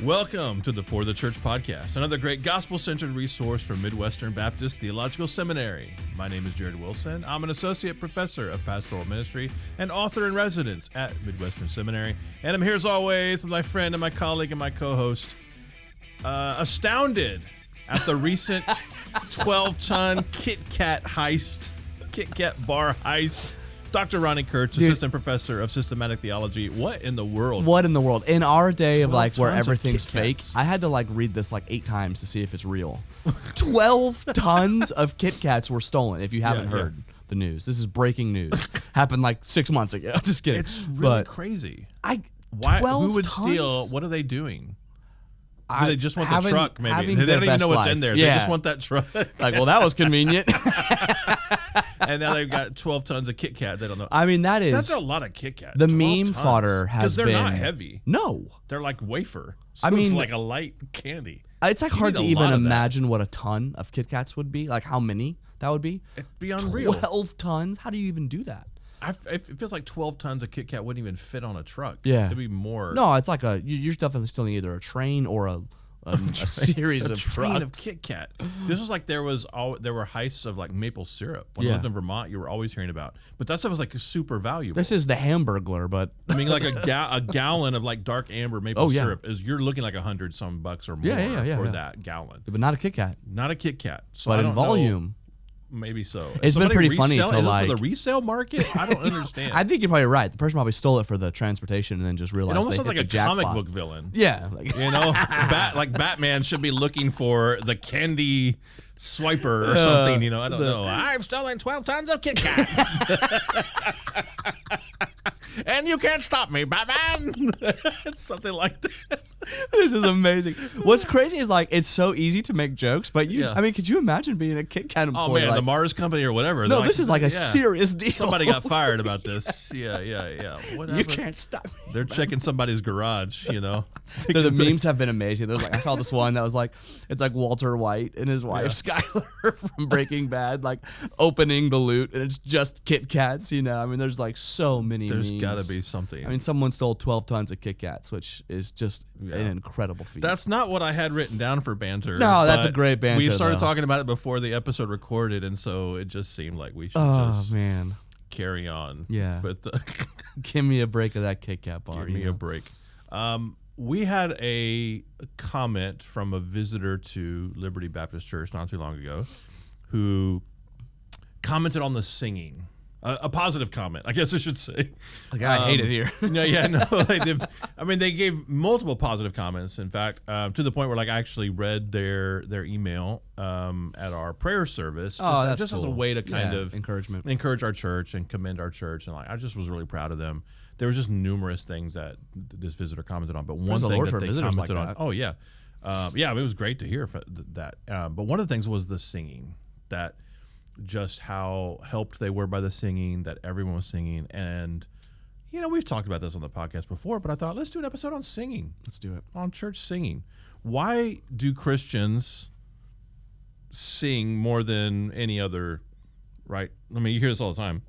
Welcome to the For the Church podcast, another great gospel-centered resource for Midwestern Baptist Theological Seminary. My name is Jared Wilson. I'm an associate professor of pastoral ministry and author in residence at Midwestern Seminary. And I'm here as always with my friend and my colleague and my co-host, astounded at the recent 12-ton Kit Kat bar heist. Dr. Ronni Kurtz, assistant professor of systematic theology. What in the world? What in the world? In our day of like where everything's fake, I had to like read this like 8 times to see if it's real. 12 tons of Kit Kats were stolen. If you haven't heard the news, this is breaking news. Happened like 6 months ago. Just kidding. It's really crazy. Who would steal? What are they doing? Do they just want the truck, maybe? They don't even know what's in there. Yeah. They just want that truck. Like, well, that was convenient. And now they've got 12 tons of Kit Kat. They don't know. I mean, that's a lot of Kit Kat. The meme fodder has been... Because they're not heavy. No. They're like wafer. So it's like a light candy. It's like hard to even imagine what a ton of Kit Kats would be. Like how many that would be. It'd be unreal. 12 tons? How do you even do that? It feels like 12 tons of Kit Kat wouldn't even fit on a truck. Yeah. It'd be more. No, it's like you're definitely stealing either a train or a series of train trucks. of Kit Kat. This was like there were heists of like maple syrup. When I lived in Vermont, you were always hearing about. But that stuff was like super valuable. This is the Hamburglar, but I mean, like a gallon of like dark amber maple syrup you're looking like $100 bucks or more for that gallon. But not a Kit Kat. Not a Kit Kat. So but in volume. Maybe so. It's been pretty funny to like for the resale market. I don't understand. I think you're probably right. The person probably stole it for the transportation and then just realized it almost they sounds like a comic book villain. Yeah, like Batman should be looking for the candy swiper or something. I don't know. I've stolen 12 tons of Kit Kat, and you can't stop me, Batman. Something like that. This is amazing. What's crazy is like it's so easy to make jokes, but I mean, could you imagine being a Kit Kat employee? Oh man, the Mars Company or whatever. No, this is like a serious deal. Somebody got fired about this. Yeah. Whatever. You can't stop me. They're checking somebody's garage. The memes have been amazing. There's like I saw this one that was like it's like Walter White and his wife Skylar from Breaking Bad, like opening the loot, and it's just Kit Kats. I mean, there's like so many. There's memes. got to be something. I mean, someone stole 12 tons of Kit Kats, which is just an incredible feat. That's not what I had written down for banter. No, that's a great banter. We started talking about it before the episode recorded, and so it just seemed like we should carry on. Yeah. Give me a break of that Kit Kat bar. Give me a break. We had a comment from a visitor to Liberty Baptist Church not too long ago who commented on the singing. A positive comment, I guess I should say. Like, I hate it here. They gave multiple positive comments. In fact, to the point where like I actually read their email at our prayer service. That's just cool. As a way to kind of encourage our church and commend our church. And like I just was really proud of them. There was just numerous things that this visitor commented on, but one thing that they commented on. Oh yeah, it was great to hear that. But one of the things was the singing. That. Just how helped they were by the singing, that everyone was singing. And, we've talked about this on the podcast before, but I thought, let's do an episode on singing. Let's do it. On church singing. Why do Christians sing more than any other, right? I mean, you hear this all the time.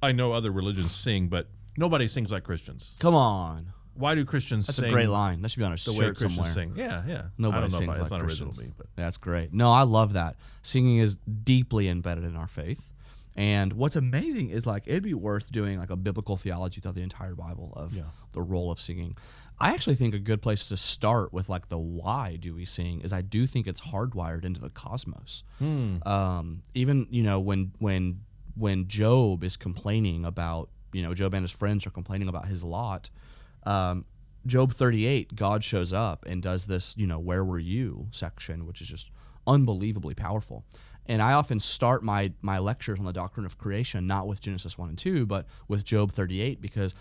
I know other religions sing, but nobody sings like Christians. Come on. Why do Christians sing? That's a great line. That should be on a shirt somewhere. Sing. Yeah. Nobody sings like not Christians. Original me, but. That's great. No, I love that. Singing is deeply embedded in our faith. And what's amazing is like it'd be worth doing like a biblical theology throughout the entire Bible of the role of singing. I actually think a good place to start with like the why do we sing is I do think it's hardwired into the cosmos. Even, when Job is complaining about, Job and his friends are complaining about his lot, Job 38, God shows up and does this, where were you section, which is just unbelievably powerful. And I often start my lectures on the doctrine of creation, not with Genesis 1 and 2, but with Job 38, because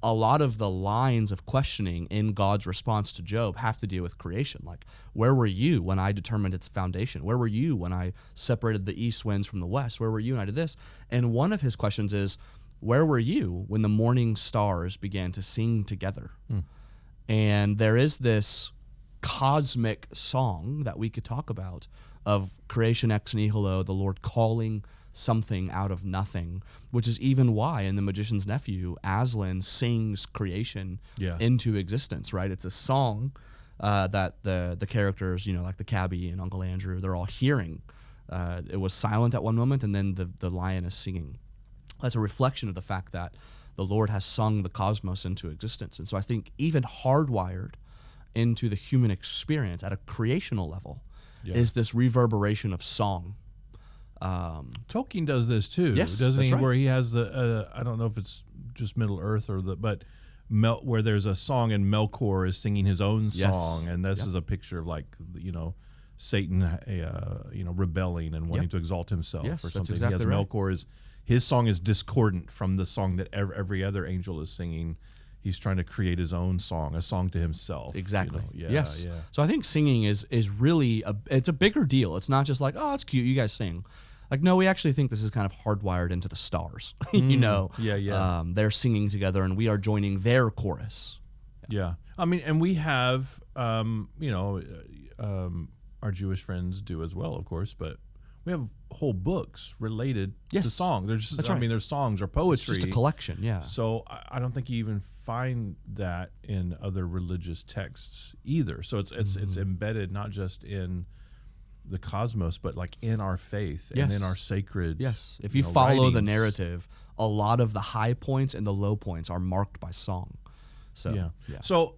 a lot of the lines of questioning in God's response to Job have to deal with creation. Like, where were you when I determined its foundation? Where were you when I separated the east winds from the west? Where were you when I did this? And one of his questions is, where were you when the morning stars began to sing together? And there is this cosmic song that we could talk about of creation ex nihilo, the Lord calling something out of nothing, which is even why in The Magician's Nephew, Aslan sings creation into existence, right? It's a song that the characters, like the cabbie and Uncle Andrew, they're all hearing. It was silent at one moment, and then the lion is singing. That's a reflection of the fact that the Lord has sung the cosmos into existence. And so I think even hardwired into the human experience at a creational level is this reverberation of song. Tolkien does this too, yes, doesn't he? Right. Where he has I don't know if it's just Middle Earth but where there's a song and Melkor is singing his own song, and this is a picture of Satan, rebelling and wanting to exalt himself or something. Exactly he has right. Melkor his song is discordant from the song that every other angel is singing. He's trying to create his own song, a song to himself. Exactly. Yeah, yes. Yeah. So I think singing is really it's a bigger deal. It's not just like, oh, it's cute, you guys sing. Like, no, we actually think this is kind of hardwired into the stars. Yeah. They're singing together, and we are joining their chorus. Yeah. I mean, and we have, our Jewish friends do as well, of course, but we have whole books related to songs. There's just, right. there's songs or poetry. It's just a collection, yeah. So I don't think you even find that in other religious texts either. So it's embedded not just in the cosmos, but like in our faith and in our sacred. Yes. If you follow the writings. narrative, a lot of the high points and the low points are marked by song. So yeah. So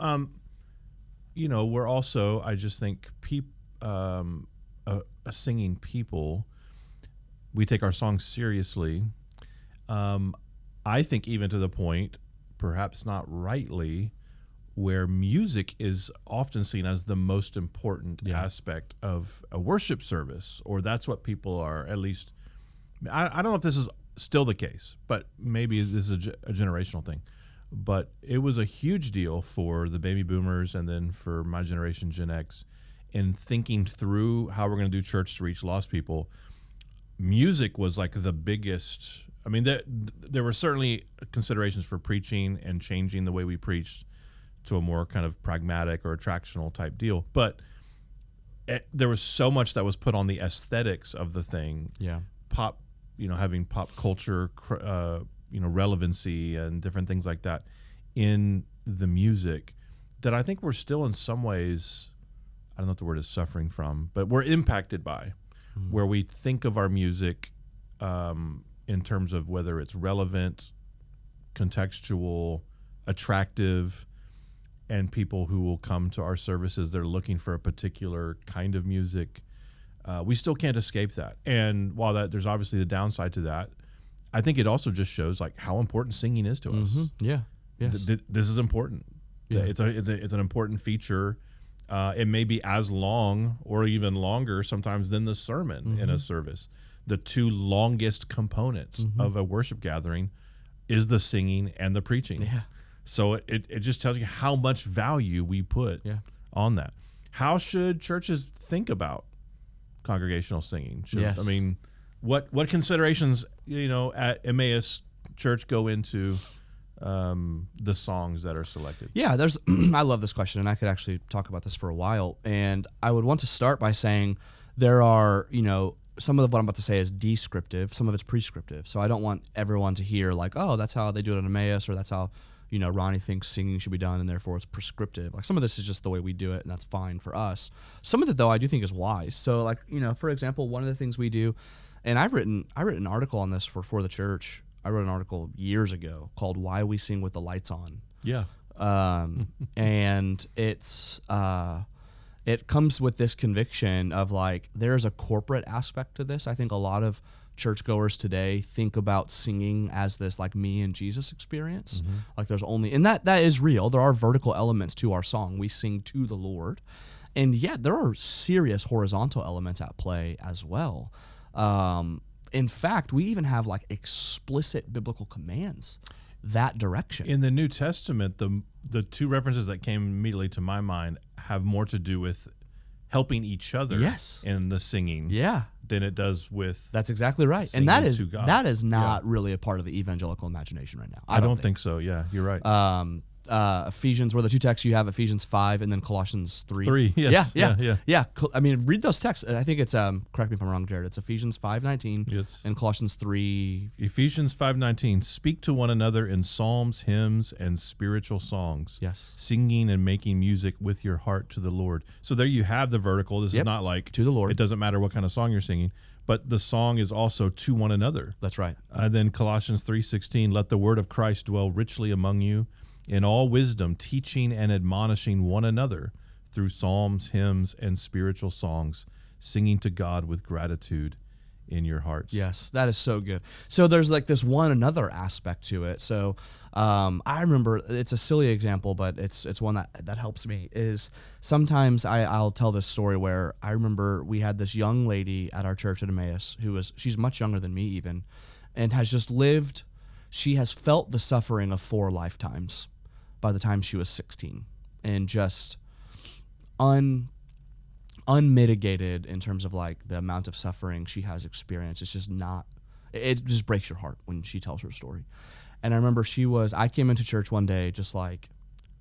we're also, I just think a singing people, we take our songs seriously. I think even to the point, perhaps not rightly, where music is often seen as the most important aspect of a worship service, or that's what people are, at least, I don't know if this is still the case, but maybe this is a generational thing. But it was a huge deal for the baby boomers and then for my generation, Gen X, in thinking through how we're going to do church to reach lost people. Music was like the biggest. I mean, there were certainly considerations for preaching and changing the way we preached to a more kind of pragmatic or attractional type deal. But there was so much that was put on the aesthetics of the thing. Yeah. Pop, having pop culture, relevancy and different things like that in the music that I think we're still in some ways, I don't know what the word is, suffering from, but we're impacted by, where we think of our music in terms of whether it's relevant, contextual, attractive, and people who will come to our services, they're looking for a particular kind of music. We still can't escape that. And while there's obviously the downside to that, I think it also just shows like how important singing is to us. Yeah. Yes. This is important. Yeah. It's an important feature. It may be as long or even longer sometimes than the sermon in a service. The two longest components of a worship gathering is the singing and the preaching. Yeah. So it just tells you how much value we put on that. How should churches think about congregational singing? I mean, what considerations at Emmaus Church go into the songs that are selected? Yeah, I love this question, and I could actually talk about this for a while. And I would want to start by saying there are, some of what I'm about to say is descriptive, some of it's prescriptive. So I don't want everyone to hear like, oh, that's how they do it at Emmaus, or that's how, Ronnie thinks singing should be done, and therefore it's prescriptive. Like, some of this is just the way we do it, and that's fine for us. Some of it, though, I do think is wise. So, like, for example, one of the things we do, and I've written an article on this for the church. I wrote an article years ago called "Why We Sing with the Lights On." Yeah. And it's it comes with this conviction of like there's a corporate aspect to this. I think a lot of churchgoers today think about singing as this like me and Jesus experience. Like there's only, and that is real. There are vertical elements to our song. We sing to the Lord, and yet there are serious horizontal elements at play as well. In fact, we even have like explicit biblical commands that direction. In the New Testament, the two references that came immediately to my mind have more to do with helping each other in the singing than it does with that's exactly right. And that is not really a part of the evangelical imagination right now. I don't think so. Yeah, you're right. Ephesians, where the two texts you have, Ephesians 5 and then Colossians 3. 3, yes. Yeah. I mean, read those texts. I think it's, correct me if I'm wrong, Jared, it's Ephesians 5:19 yes. and Colossians 3. Ephesians 5:19, speak to one another in psalms, hymns, and spiritual songs. Yes. Singing and making music with your heart to the Lord. So there you have the vertical. This is not like to the Lord. It doesn't matter what kind of song you're singing, but the song is also to one another. That's right. And then Colossians 3:16, let the word of Christ dwell richly among you in all wisdom, teaching and admonishing one another through psalms, hymns, and spiritual songs, singing to God with gratitude in your hearts. Yes, that is so good. So there's like this one another aspect to it. So I remember, it's a silly example, but it's one that helps me, is sometimes I'll tell this story where I remember we had this young lady at our church at Emmaus she's much younger than me even, and has just lived, she has felt the suffering of 4 lifetimes by the time she was 16, and just unmitigated in terms of like the amount of suffering she has experienced. It's just not, it just breaks your heart when she tells her story. And I remember I came into church one day just like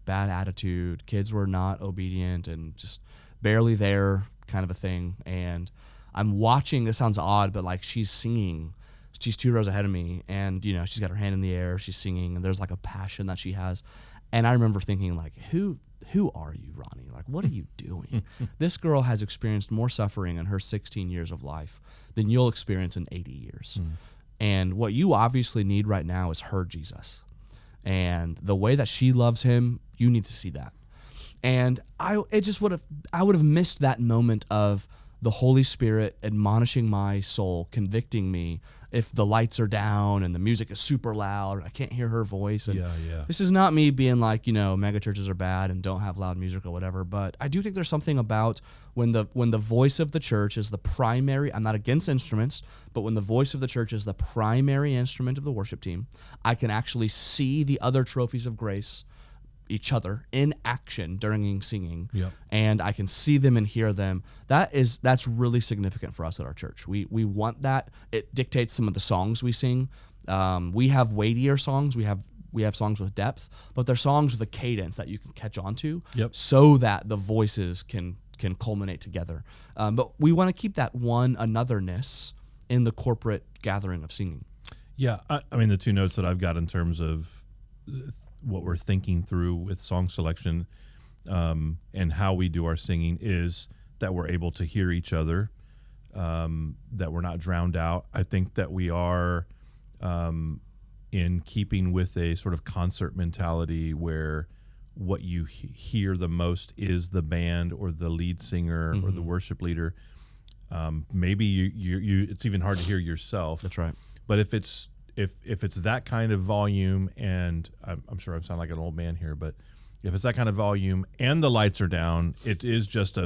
bad attitude, kids were not obedient and just barely there kind of a thing. And I'm watching, this sounds odd, but like she's singing, she's 2 rows ahead of me, and you know, she's got her hand in the air, she's singing, and there's like a passion that she has. And I remember thinking like, who are you, Ronnie? Like, what are you doing? This girl has experienced more suffering in her 16 years of life than you'll experience in 80 years. And what you obviously need right now is her Jesus. And the way that she loves him, you need to see that. And I would have missed that moment of the Holy Spirit admonishing my soul, convicting me if the lights are down and the music is super loud, I can't hear her voice. And this is not me being like, you know, mega churches are bad and don't have loud music or whatever, but I do think there's something about when the voice of the church is the primary, I'm not against instruments, but when the voice of the church is the primary instrument of the worship team, I can actually see the other trophies of grace, each other, in action during singing, and I can see them and hear them. That's really significant for us at our church. We want that. It dictates some of the songs we sing. We have weightier songs. We have songs with depth, but they're songs with a cadence that you can catch on to, so that the voices can culminate together. But we want to keep that one anotherness in the corporate gathering of singing. Yeah, I mean, the 2 notes that I've got in terms of what we're thinking through with song selection and how we do our singing is that we're able to hear each other, that we're not drowned out. I think that we are in keeping with a sort of concert mentality where what you hear the most is the band or the lead singer or the worship leader. Maybe you it's even hard to hear yourself. That's right. But if it's that kind of volume, and I'm sure I sound like an old man here, but if it's that kind of volume and the lights are down, it is just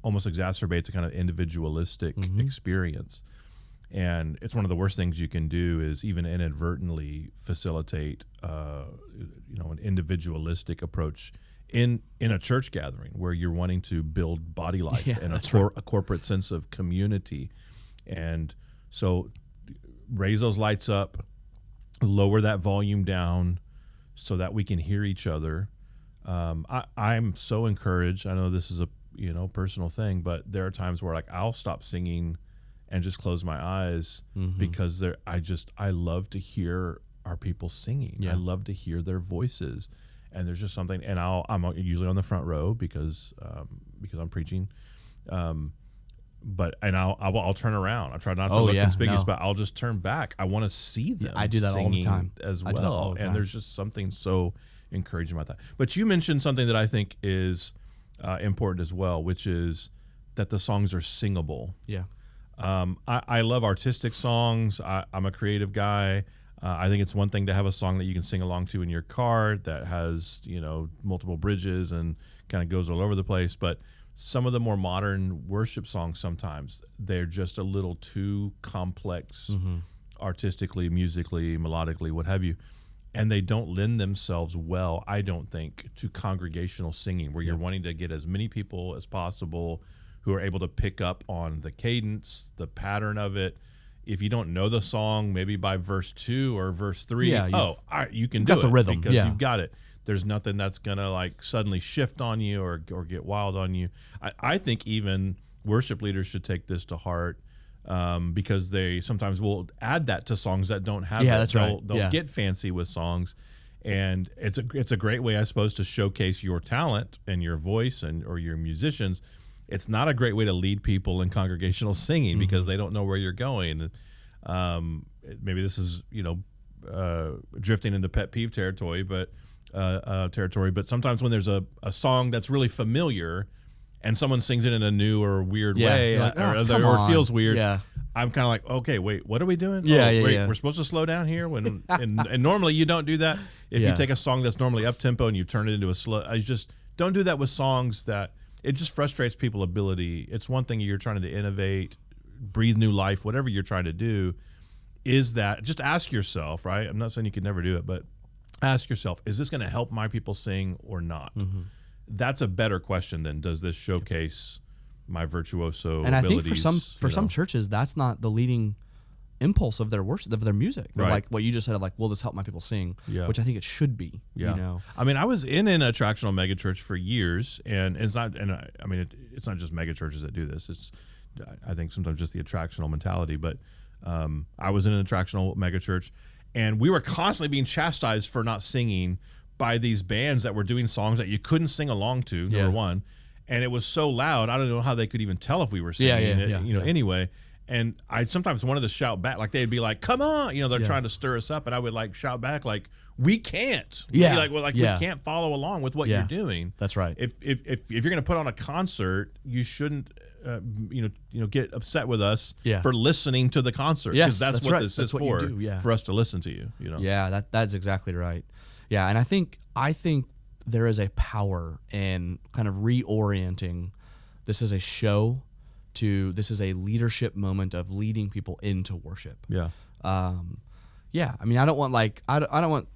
almost exacerbates a kind of individualistic experience. And it's one of the worst things you can do is even inadvertently facilitate an individualistic approach in a church gathering where you're wanting to build body life and a corporate sense of community. And so raise those lights up, lower that volume down so that we can hear each other. I'm so encouraged. I know this is a personal thing, but there are times where like I'll stop singing and just close my eyes because I love to hear our people singing. Yeah. I love to hear their voices, and there's just something. And I'm usually on the front row because I'm preaching. But I'll turn around. I try not to look conspicuous, but I'll just turn back. I want to see them. I do that all the time as well. And there's just something so encouraging about that. But you mentioned something that I think is important as well, which is that the songs are singable. Yeah. I love artistic songs. I'm a creative guy. I think it's one thing to have a song that you can sing along to in your car that has multiple bridges and kind of goes all over the place, but some of the more modern worship songs, sometimes they're just a little too complex artistically, musically, melodically, what have you. And they don't lend themselves well, I don't think, to congregational singing where you're wanting to get as many people as possible who are able to pick up on the cadence, the pattern of it. if you don't know the song, maybe by verse 2 or verse 3, you can do got the rhythm because you've got it. There's nothing that's gonna like suddenly shift on you or get wild on you. I think even worship leaders should take this to heart, because they sometimes will add that to songs that don't have. That's right. They'll get fancy with songs, and it's a great way, I suppose, to showcase your talent and your voice or your musicians. It's not a great way to lead people in congregational singing because they don't know where you're going. Maybe this is drifting into pet peeve territory, but sometimes when there's a song that's really familiar and someone sings it in a new or weird way, or it feels weird, I'm kind of like, okay, wait, what are we doing? We're supposed to slow down here and normally you don't do that. If you take a song that's normally up tempo and you turn it into a slow, I just don't do that with songs that. It just frustrates people's ability. It's one thing you're trying to innovate, breathe new life, whatever you're trying to do, is that just ask yourself, right? I'm not saying you could never do it, but ask yourself, is this going to help my people sing or not? That's a better question than does this showcase my virtuoso abilities? And I think for some churches, that's not the leading impulse of their worship, of their music. They're like what you just said, like, will this help my people sing? Which I think it should be. I mean, I was in an attractional megachurch for years, and it's not just megachurches that do this. It's, I think, sometimes just the attractional mentality. But I was in an attractional megachurch, and we were constantly being chastised for not singing by these bands that were doing songs that you couldn't sing along to. Number one, and it was so loud, I don't know how they could even tell if we were singing it. Anyway. And I sometimes wanted to shout back, like they'd be like, "Come on!" They're trying to stir us up, and I would like shout back, like, "We can't." We can't follow along with what you're doing. That's right. If you're going to put on a concert, you shouldn't, get upset with us for listening to the concert, because that's what this is for us to listen to you. Yeah, that's exactly right. Yeah, and I think there is a power in kind of reorienting. This is a show. This is a leadership moment of leading people into worship. I mean, I don't want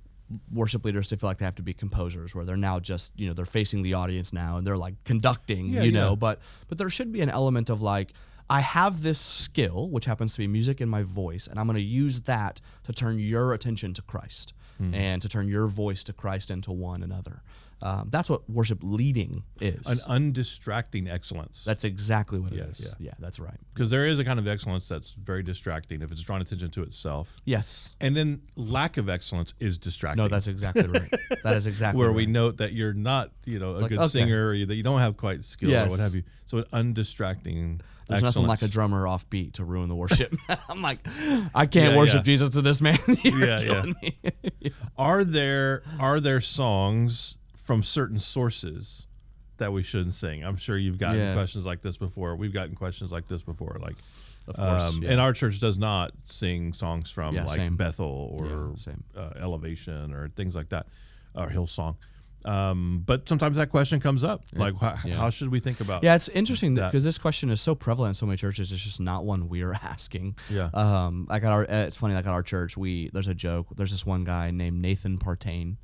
worship leaders to feel like they have to be composers, where they're now just they're facing the audience now and they're like conducting. But there should be an element of like, I have this skill, which happens to be music and my voice, and I'm going to use that to turn your attention to Christ and to turn your voice to Christ and to one another. That's what worship leading is. An undistracting excellence. That's exactly what it is. Yeah, that's right. Because there is a kind of excellence that's very distracting if it's drawing attention to itself. Yes. And then lack of excellence is distracting. No, that's exactly right. That is exactly where right. we note that you're not, a good singer, or that you don't have quite skill or what have you. So an undistracting There's excellence. nothing like a drummer off beat to ruin the worship. I'm like, I can't worship Jesus to this man. You're killing me. Are there songs from certain sources that we shouldn't sing? I'm sure you've gotten questions like this before. We've gotten questions like this before. Like, of course, and our church does not sing songs from same. Bethel or Elevation or things like that, or Hillsong. But sometimes that question comes up, like, how should we think about? Yeah, it's interesting because this question is so prevalent in so many churches. It's just not one we're asking. It's funny. Like at our church, there's a joke. There's this one guy named Nathan Partain.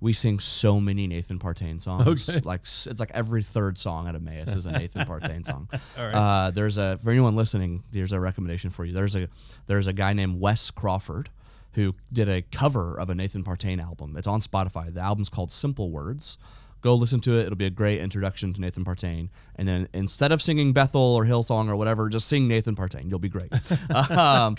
We sing so many Nathan Partain songs. Okay. Like it's like every third song at Emmaus is a Nathan Partain song. All right. For anyone listening, here's a recommendation for you. There's a guy named Wes Crawford who did a cover of a Nathan Partain album. It's on Spotify. The album's called Simple Words. Go listen to it. It'll be a great introduction to Nathan Partain. And then instead of singing Bethel or Hillsong or whatever, just sing Nathan Partain. You'll be great. So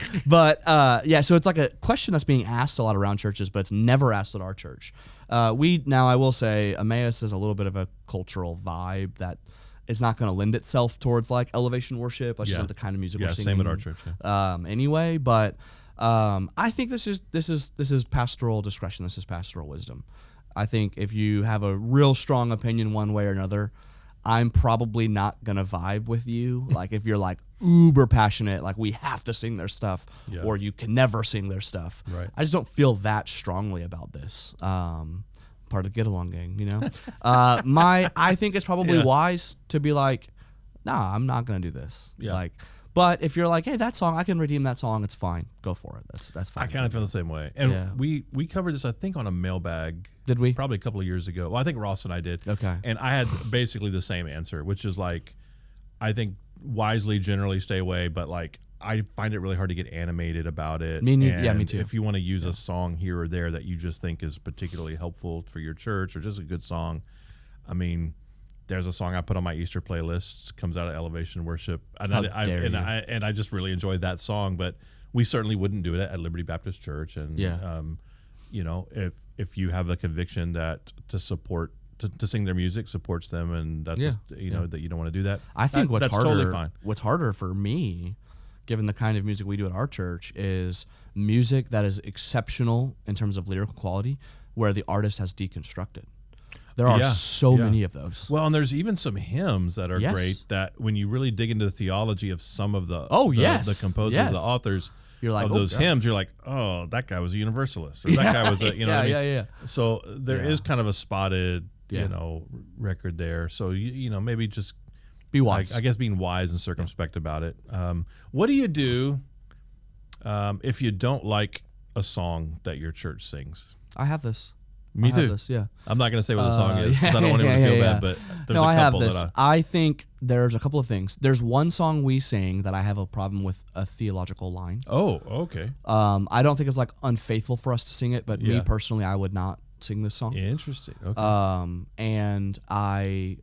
it's like a question that's being asked a lot around churches, but it's never asked at our church. I will say, Emmaus is a little bit of a cultural vibe that is not going to lend itself towards like elevation worship. That's just not the kind of music we're singing. Same at our church. Anyway, but I think this is pastoral discretion. This is pastoral wisdom. I think if you have a real strong opinion one way or another, I'm probably not going to vibe with you. Like if you're like uber passionate, like we have to sing their stuff or you can never sing their stuff. Right. I just don't feel that strongly about this. Part of the get along gang, I think it's probably wise to be like, nah, I'm not going to do this. Yeah. But if you're like, hey, that song, I can redeem that song, it's fine. Go for it. That's fine. I kind of feel the same way. And we covered this, I think, on a mailbag. Did we? Probably a couple of years ago. Well, I think Ross and I did. Okay. And I had basically the same answer, which is like, I think wisely generally stay away, but like, I find it really hard to get animated about it. Me too. If you want to use a song here or there that you just think is particularly helpful for your church or just a good song, I mean, there's a song I put on my Easter playlist, comes out of Elevation Worship, and I just really enjoyed that song. But we certainly wouldn't do it at Liberty Baptist Church. And you know, if you have a conviction that to sing their music supports them, and that's just, you know, that you don't want to do that, I think that's totally fine. What's harder for me, given the kind of music we do at our church, is music that is exceptional in terms of lyrical quality, where the artist has deconstructed. There are so many of those. Well, and there's even some hymns that are great that when you really dig into the theology of some of the composers, the authors you're like, of those hymns, you're like, oh, that guy was a Universalist, or that guy was a, you know what I mean? So there is kind of a spotted, you know, record there. So, you know, maybe just be wise. I guess being wise and circumspect about it. What do you do if you don't like a song that your church sings? I have this. Me too. This, I'm not going to say what the song is because I don't want anyone to feel bad, but there's a couple that I think there's a couple of things. There's one song we sing that I have a problem with a theological line. Oh, okay. I don't think it's like unfaithful for us to sing it, but me personally, I would not sing this song. Interesting. Okay. And I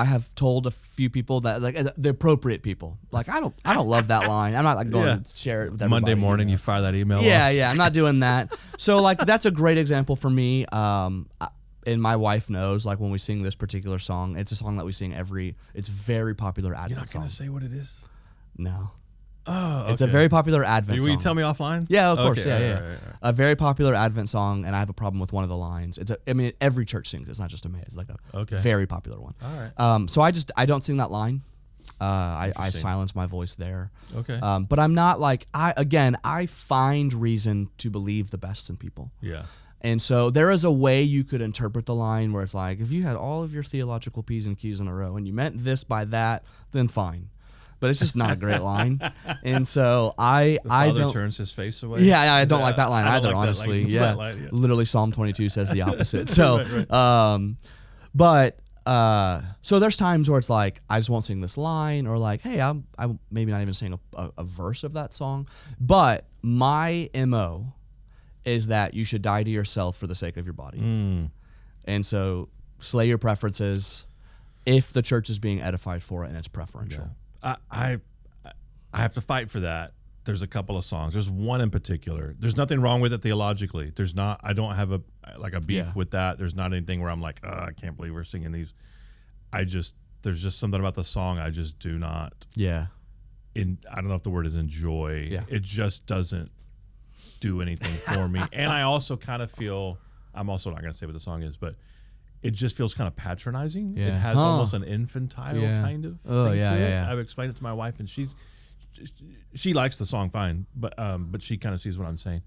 have told a few people that, like, the appropriate people, like, I don't love that line. I'm not like going to share it with everybody. Monday morning, you fire that email. Yeah, I'm not doing that. So like that's a great example for me. And my wife knows, like, when we sing this particular song, it's a song that we sing it's very popular Advent song. You're not going to say what it is? No. Oh, okay. It's a very popular Advent song. Will you tell me offline? Yeah, of course. Yeah. Right. A very popular Advent song, and I have a problem with one of the lines. Every church sings. It's not just a me. It's like a very popular one. All right. So I don't sing that line. I silence my voice there. Okay. But I'm not like I find reason to believe the best in people. Yeah. And so there is a way you could interpret the line where it's like, if you had all of your theological P's and Q's in a row and you meant this by that, then fine. But it's just not a great line. And so I don't turns his face away. Yeah, I don't like that line either, like honestly. That line, Literally Psalm 22 says the opposite. So so there's times where it's like I just won't sing this line, or like, hey, I'm maybe not even sing a verse of that song. But my MO is that you should die to yourself for the sake of your body. And so slay your preferences if the church is being edified for it and it's preferential. Yeah. I have to fight for that. There's a couple of songs. There's one in particular. There's nothing wrong with it theologically. There's not. I don't have a beef with that. There's not anything where I'm like, oh, I can't believe we're singing these. There's just something about the song I just do not. Yeah. I don't know if the word is enjoy. Yeah. It just doesn't do anything for me. And I also kind of feel, I'm also not going to say what the song is, but it just feels kind of patronizing. Yeah. It has almost an infantile kind of thing to it. I've explained it to my wife, and she likes the song fine, but she kind of sees what I'm saying.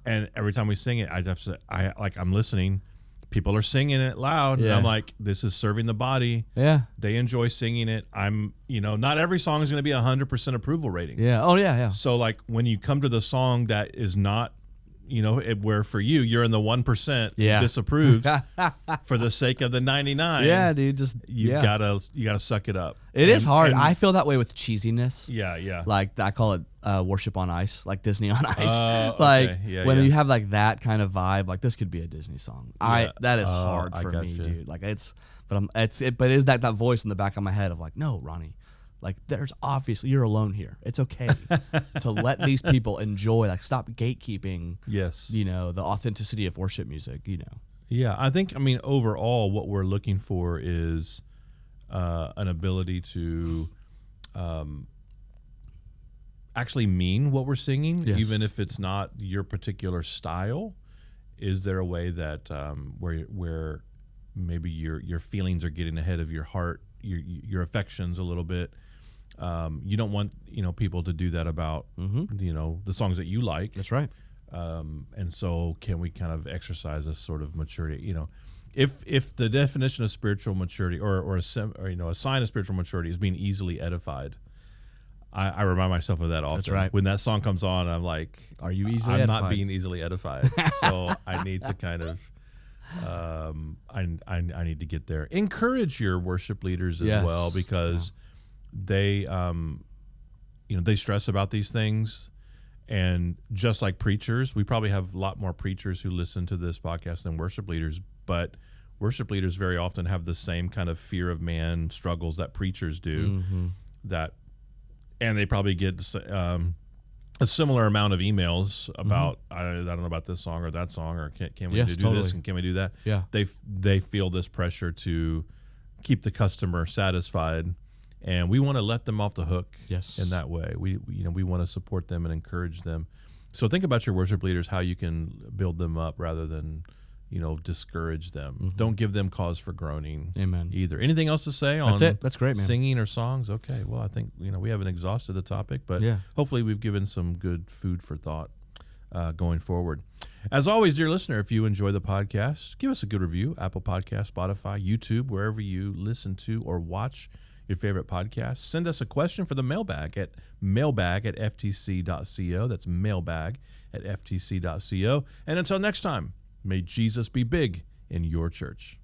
And every time we sing it, I have to, I'm listening. People are singing it loud, and I'm like, this is serving the body. Yeah. They enjoy singing it. Not every song is going to be 100% approval rating. Yeah. Oh, yeah. So, like, when you come to the song that is not, where for you're in the 1% disapproves for the sake of the 99. Yeah, dude. You gotta suck it up. It is hard. I feel that way with cheesiness. Yeah. Like I call it worship on ice, like Disney on ice. When you have like that kind of vibe, like this could be a Disney song. That is hard for me, dude. Like it is that voice in the back of my head of like, no, Ronnie. Like, there's obviously, you're alone here. It's okay to let these people enjoy, like, stop gatekeeping, the authenticity of worship music, Yeah, I think, overall, what we're looking for is an ability to actually mean what we're singing, even if it's not your particular style. Is there a way that where maybe your feelings are getting ahead of your heart, your affections a little bit? You don't want people to do that about the songs that you like. That's right. And so can we kind of exercise a sort of maturity? If the definition of spiritual maturity or a sign of spiritual maturity is being easily edified, I remind myself of that often. That's right. When that song comes on, I'm like, are you easily edified? I'm edified? not being easily edified. So I need to kind of I need to get there. Encourage your worship leaders as well, because they they stress about these things. And just like preachers, we probably have a lot more preachers who listen to this podcast than worship leaders, but worship leaders very often have the same kind of fear of man struggles that preachers do. And they probably get a similar amount of emails about I don't know about this song or that song, or can we do this and can we do that? Yeah, they feel this pressure to keep the customer satisfied, and we want to let them off the hook. In that way, we want to support them and encourage them. So think about your worship leaders, how you can build them up rather than discourage them. Don't give them cause for groaning. Amen. Either. Anything else to say on That's it. That's great, man. Singing or songs? Okay. Well, I think we haven't exhausted the topic, but hopefully we've given some good food for thought going forward. As always, dear listener, if you enjoy the podcast, give us a good review. Apple Podcasts, Spotify, YouTube, wherever you listen to or watch your favorite podcast. Send us a question for the mailbag at mailbag@ftc.co. That's mailbag@ftc.co. And until next time, may Jesus be big in your church.